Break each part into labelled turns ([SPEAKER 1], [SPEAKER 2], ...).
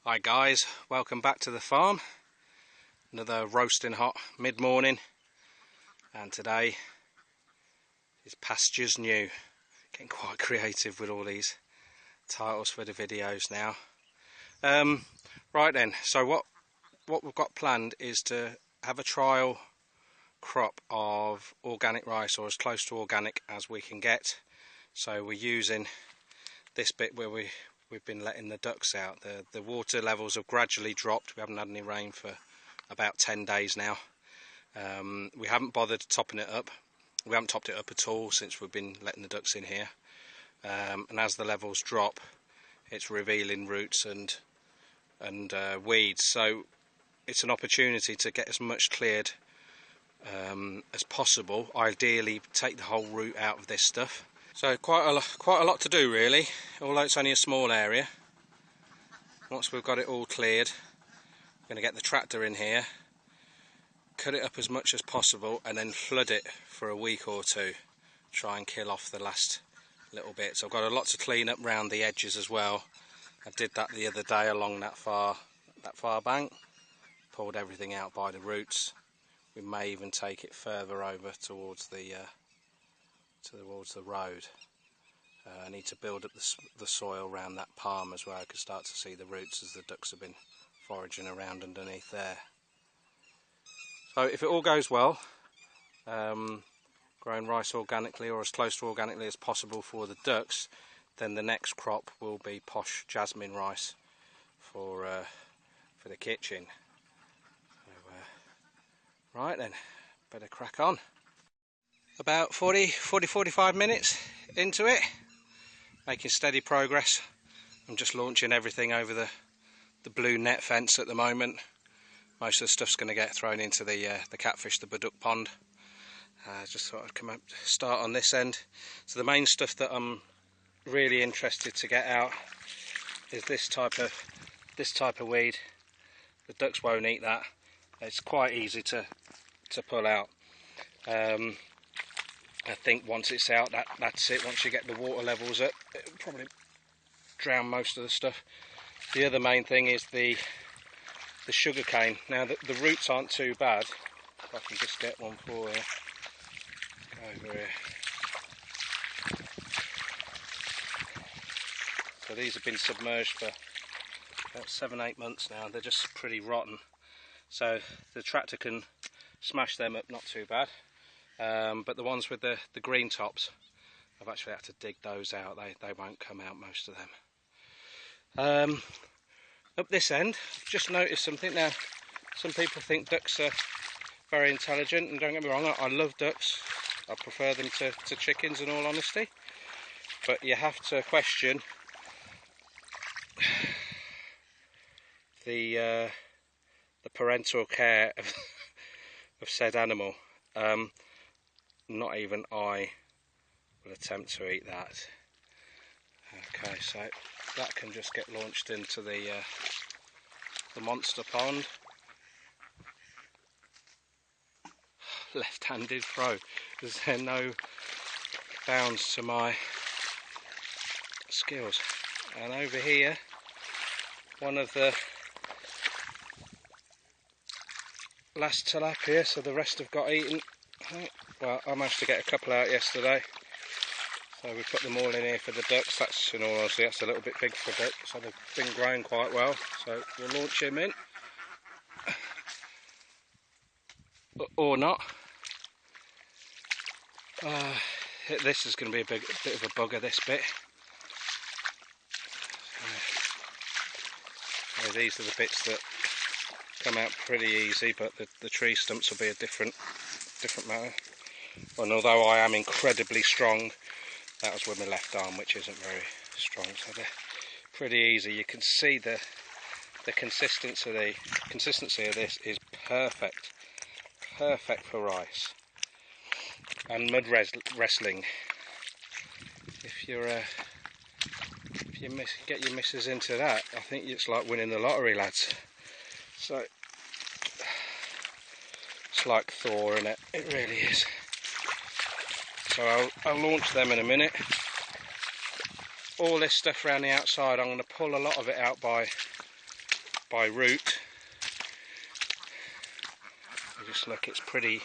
[SPEAKER 1] Hi guys, welcome back to the farm. Another roasting hot mid-morning, and today is pastures new. Getting quite creative with all these titles for the videos now. Right then, so what we've got planned is to have a trial crop of organic rice, or as close to organic as we can get. So we're using this bit where we've been letting the ducks out. The water levels have gradually dropped. We haven't had any rain for about 10 days now. We haven't bothered topping it up. We haven't topped it up at all since we've been letting the ducks in here. And as the levels drop, it's revealing roots and weeds. So it's an opportunity to get as much cleared as possible. Ideally, take the whole root out of this stuff. So quite a lot to do really, although it's only a small area. Once we've got it all cleared, I'm going to get the tractor in here, cut it up as much as possible, and then flood it for a week or two. Try and kill off the last little bits. I've got a lot to clean up round the edges as well. I did that the other day along that far bank. Pulled everything out by the roots. We may even take it further over towards the road. I need to build up the soil around that palm as well. I can start to see the roots as the ducks have been foraging around underneath there. So if it all goes well, growing rice organically or as close to organically as possible for the ducks, then the next crop will be posh jasmine rice for the kitchen. So, right then, better crack on. About 45 minutes into it, making steady progress. I'm just launching everything over the blue net fence at the moment. Most of the stuff's going to get thrown into the catfish, the Buduk pond. Just thought I'd come up, start on this end. So the main stuff that I'm really interested to get out is this type of weed. The ducks won't eat that. It's quite easy to pull out. I think once it's out, that's it. Once you get the water levels up, it'll probably drown most of the stuff. The other main thing is the sugar cane. Now the roots aren't too bad. If I can just get one for you. Over here. So these have been submerged for about 7-8 months now. They're just pretty rotten. So the tractor can smash them up, not too bad. But the ones with the green tops, I've actually had to dig those out. They won't come out, most of them. Up this end, I've just noticed something. Now, some people think ducks are very intelligent, and don't get me wrong, I love ducks. I prefer them to chickens in all honesty. But you have to question the parental care of said animal. Not even I will attempt to eat that. Okay, so that can just get launched into the monster pond. Left-handed throw. There's no bounds to my skills. And over here, one of the last tilapia, so the rest have got eaten. Well, I managed to get a couple out yesterday, so we put them all in here for the ducks. That's, in all honesty, that's a little bit big for ducks, so they've been growing quite well. So we'll launch him in, or not. This is going to be a bit of a bugger, this bit. So these are the bits that come out pretty easy, but the tree stumps will be a different matter. And although I am incredibly strong, that was with my left arm, which isn't very strong, so they're pretty easy. You can see the consistency of this is perfect for rice and mud wrestling. If you get your missus into that, I think it's like winning the lottery, lads. So it's like Thor, innit? It really is. So I'll launch them in a minute. All this stuff around the outside, I'm going to pull a lot of it out by by root. You just look, it's pretty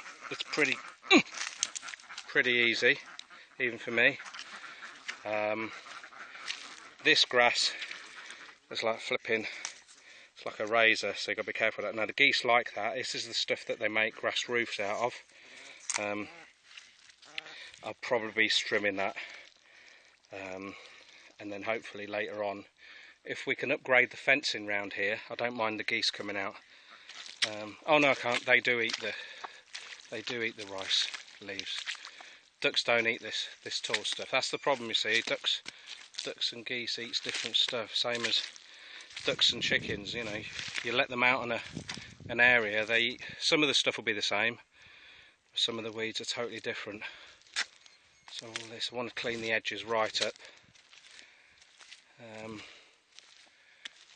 [SPEAKER 1] easy, even for me. This grass is like flipping, it's like a razor, so you've got to be careful of that. Now the geese like that. This is the stuff that they make grass roofs out of. I'll probably be trimming that, and then hopefully later on, if we can upgrade the fencing round here, I don't mind the geese coming out. Oh no, I can't. They do eat the rice leaves. Ducks don't eat this tall stuff. That's the problem, you see. Ducks and geese eats different stuff. Same as ducks and chickens. You know, you let them out on an area, they eat. Some of the stuff will be the same. Some of the weeds are totally different. So all this, I want to clean the edges right up.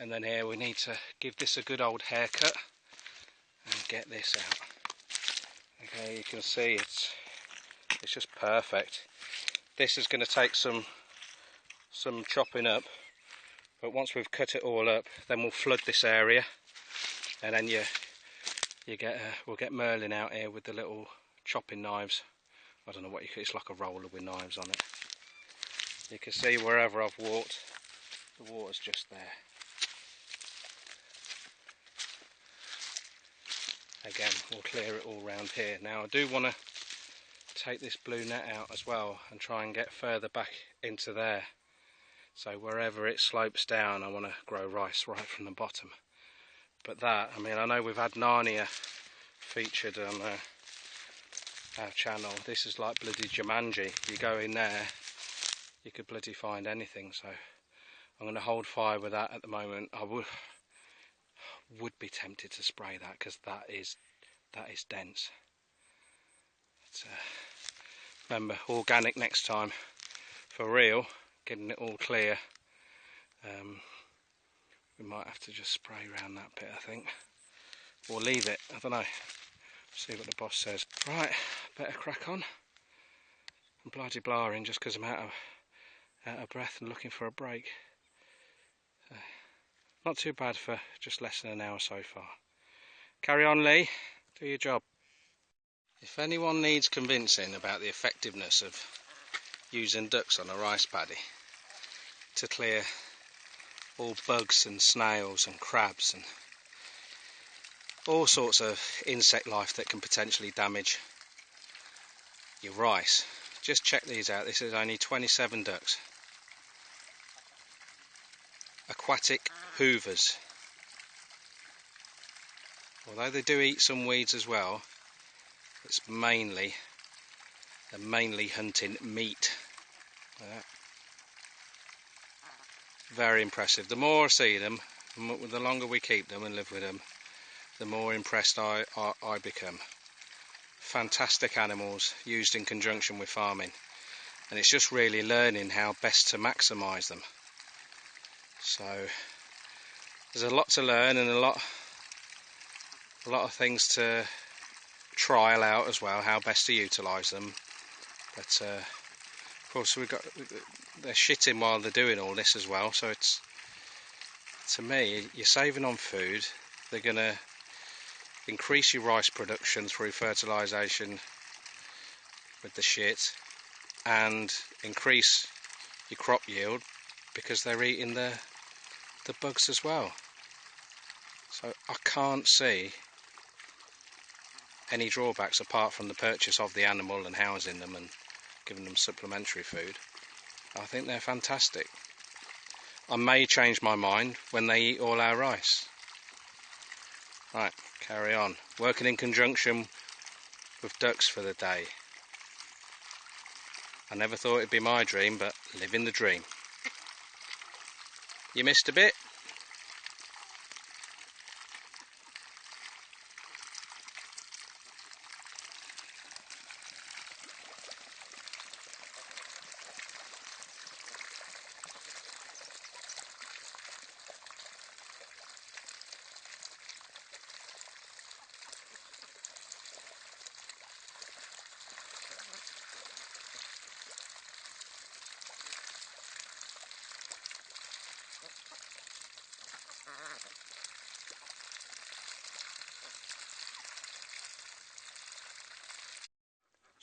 [SPEAKER 1] And then here we need to give this a good old haircut and get this out. Okay, you can see it's just perfect. This is going to take some chopping up, but once we've cut it all up, then we'll flood this area, and then we'll get Merlin out here with the little chopping knives. I don't know what it's like a roller with knives on it. You can see wherever I've walked, the water's just there. Again, we'll clear it all round here. Now I do want to take this blue net out as well and try and get further back into there. So wherever it slopes down, I want to grow rice right from the bottom. But that, I mean, I know we've had Narnia featured on our channel. This is like bloody Jumanji. You go in there, you could bloody find anything. So I'm going to hold fire with that at the moment. I would be tempted to spray that because that is dense. Remember, organic next time, for real, getting it all clear. We might have to just spray around that bit, I think, or leave it. I don't know. See what the boss says. Right, better crack on. I'm bloody blaring just because I'm out of breath and looking for a break. Not too bad for just less than an hour so far. Carry on, Lee. Do your job. If anyone needs convincing about the effectiveness of using ducks on a rice paddy to clear all bugs and snails and crabs and all sorts of insect life that can potentially damage your rice, just check these out. This is only 27 ducks. Aquatic hoovers. Although they do eat some weeds as well, they're mainly hunting meat. Very impressive. The more I see them, the longer we keep them and live with them, the more impressed I become. Fantastic animals used in conjunction with farming, and it's just really learning how best to maximise them. So there's a lot to learn and a lot of things to trial out as well, how best to utilise them. But of course they're shitting while they're doing all this as well, so it's, to me, you're saving on food. They're going to increase your rice production through fertilisation with the shit, and increase your crop yield because they're eating the bugs as well. So I can't see any drawbacks apart from the purchase of the animal and housing them and giving them supplementary food. I think they're fantastic. I may change my mind when they eat all our rice. Right, carry on. Working in conjunction with ducks for the day. I never thought it'd be my dream, but living the dream. You missed a bit?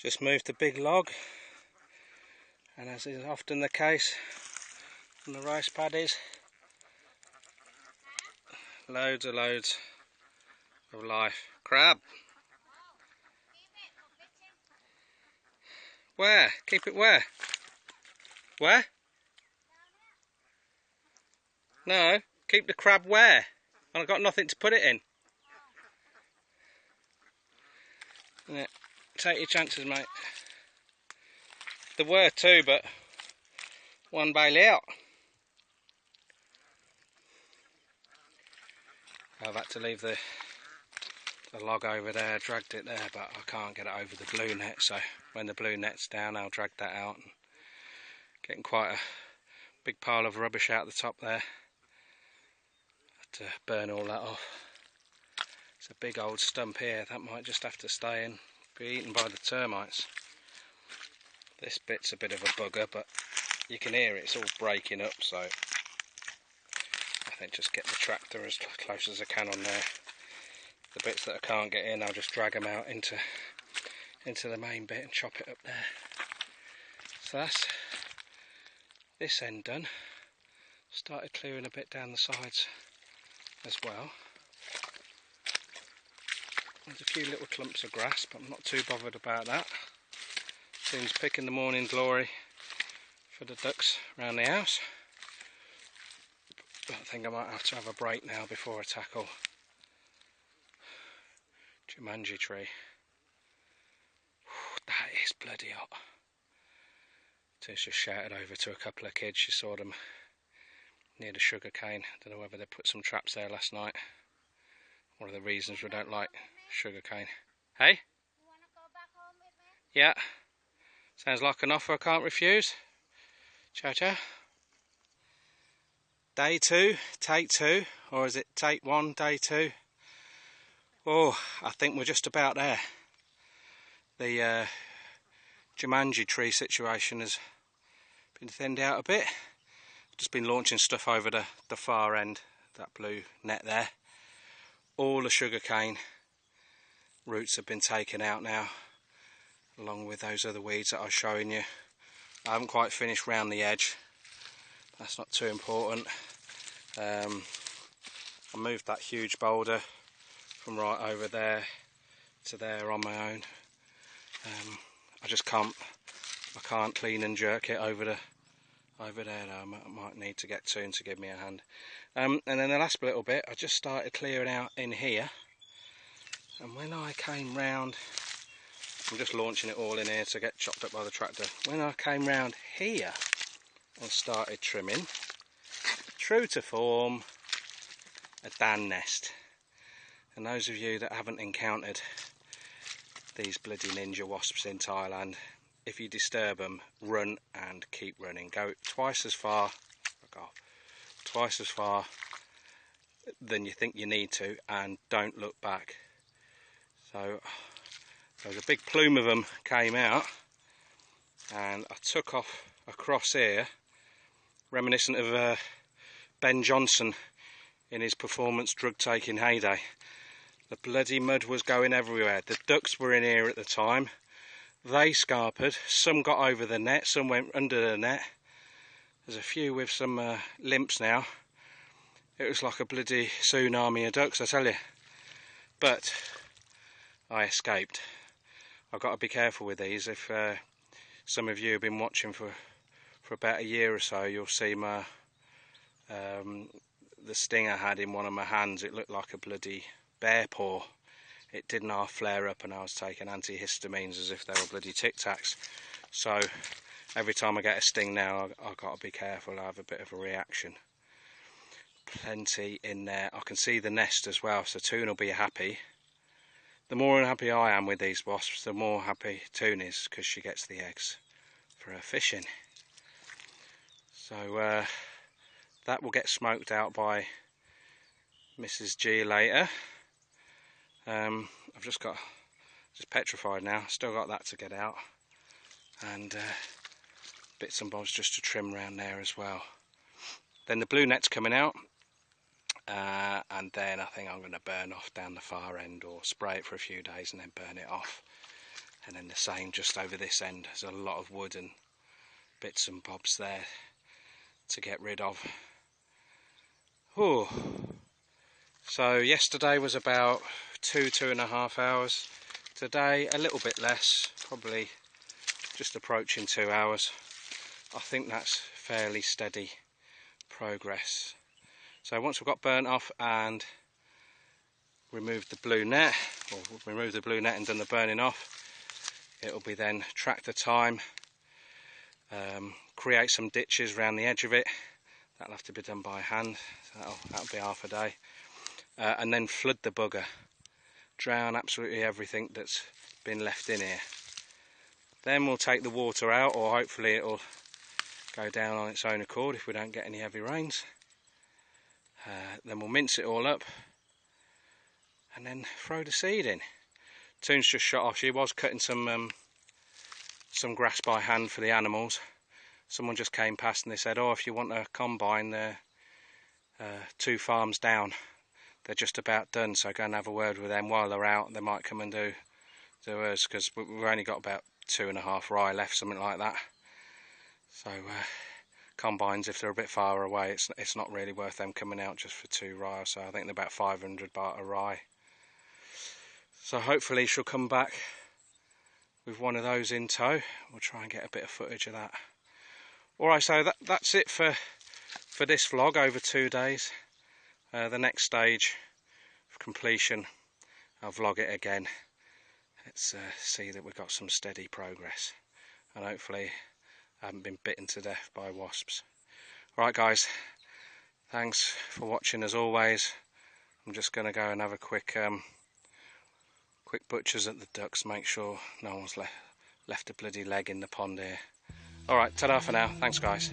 [SPEAKER 1] Just moved the big log, and as is often the case on the rice paddies, loads of life. Crab! Where? Keep it where? Where? No, keep the crab where? I've got nothing to put it in. Yeah, take your chances, mate. There were two, but one bailed out. I've had to leave the log over there, dragged it there, but I can't get it over the blue net, so when the blue net's down I'll drag that out. And getting quite a big pile of rubbish out the top there. Had to burn all that off. It's a big old stump here, that might just have to stay and be eaten by the termites. This bit's a bit of a bugger, but you can hear it's all breaking up, so I think just get the tractor as close as I can on there. The bits that I can't get in, I'll just drag them out into the main bit and chop it up there. So that's this end done. Started clearing a bit down the sides as well. There's a few little clumps of grass, but I'm not too bothered about that. Seems picking the morning glory for the ducks around the house. But I think I might have to have a break now before I tackle Jumanji tree. That is bloody hot. Tina's just shouted over to a couple of kids. She saw them near the sugar cane. Don't know whether they put some traps there last night. One of the reasons we don't like sugar cane. Hey?
[SPEAKER 2] You want to go back home with me?
[SPEAKER 1] Yeah. Sounds like an offer I can't refuse. Ciao, ciao. Day 2, take 2, or is it take 1, day 2? Oh, I think we're just about there. The Jumanji tree situation has been thinned out a bit. Just been launching stuff over the far end, that blue net there. All the sugarcane roots have been taken out now, along with those other weeds that I was showing you. I haven't quite finished round the edge. That's not too important. I moved that huge boulder from right over there to there on my own. I just can't clean and jerk it over there though. I might need to get Toon to give me a hand. And then the last little bit, I just started clearing out in here, and when I came round, I'm just launching it all in here to get chopped up by the tractor. When I came round here and started trimming, true to form, a Dan nest. And those of you that haven't encountered these bloody ninja wasps in Thailand, if you disturb them, run and keep running. Go twice as far than you think you need to, and don't look back. So there's a big plume of them came out, and I took off across here, reminiscent of Ben Johnson in his performance drug taking heyday. The bloody mud was going everywhere. The ducks were in here at the time. They scarpered. Some got over the net, some went under the net. There's a few with some limps now. It was like a bloody tsunami of ducks, I tell you. But I escaped. I've got to be careful with these. If some of you have been watching for about a year or so, you'll see my the sting I had in one of my hands. It looked like a bloody bear paw. It didn't half flare up, and I was taking antihistamines as if they were bloody Tic Tacs. So every time I get a sting now, I've got to be careful. I have a bit of a reaction. Plenty in there. I can see the nest as well, so Toon will be happy. The more unhappy I am with these wasps, the more happy Toon is, because she gets the eggs for her fishing. So that will get smoked out by Mrs. G later. I've just petrified now. Still got that to get out, and bits and bobs just to trim around there as well. Then the blue net's coming out, and then I think I'm going to burn off down the far end, or spray it for a few days and then burn it off. and then the same just over this end. There's a lot of wood and bits and bobs there to get rid of. Ooh. So yesterday was about 2.5 hours. Today a little bit less, probably just approaching 2 hours. I think that's fairly steady progress. So once we've got burnt off and removed the blue net, or removed the blue net and done the burning off, it'll be then tractor time, create some ditches around the edge of it. That'll have to be done by hand, so that'll be half a day, and then flood the bugger, drown absolutely everything that's been left in here. Then we'll take the water out, or hopefully it'll go down on its own accord if we don't get any heavy rains. Then we'll mince it all up and then throw the seed in. Toon's just shut off. She was cutting some grass by hand for the animals. Someone just came past and they said, oh, if you want a combine, they're 2 farms down. They're just about done, so go and have a word with them. While they're out, they might come and do us, because we've only got about 2.5 rye left, something like that. So combines, if they're a bit far away, it's not really worth them coming out just for 2 rye. So I think they're about 500 baht a rye. So hopefully she'll come back with one of those in tow. We'll try and get a bit of footage of that. Alright, so that's it for this vlog over 2 days. The next stage of completion, I'll vlog it again. Let's see that we've got some steady progress, and hopefully I haven't been bitten to death by wasps. Alright guys, thanks for watching as always. I'm just going to go and have a quick butchers at the ducks, make sure no one's left a bloody leg in the pond here. Alright, ta-da for now. Thanks guys.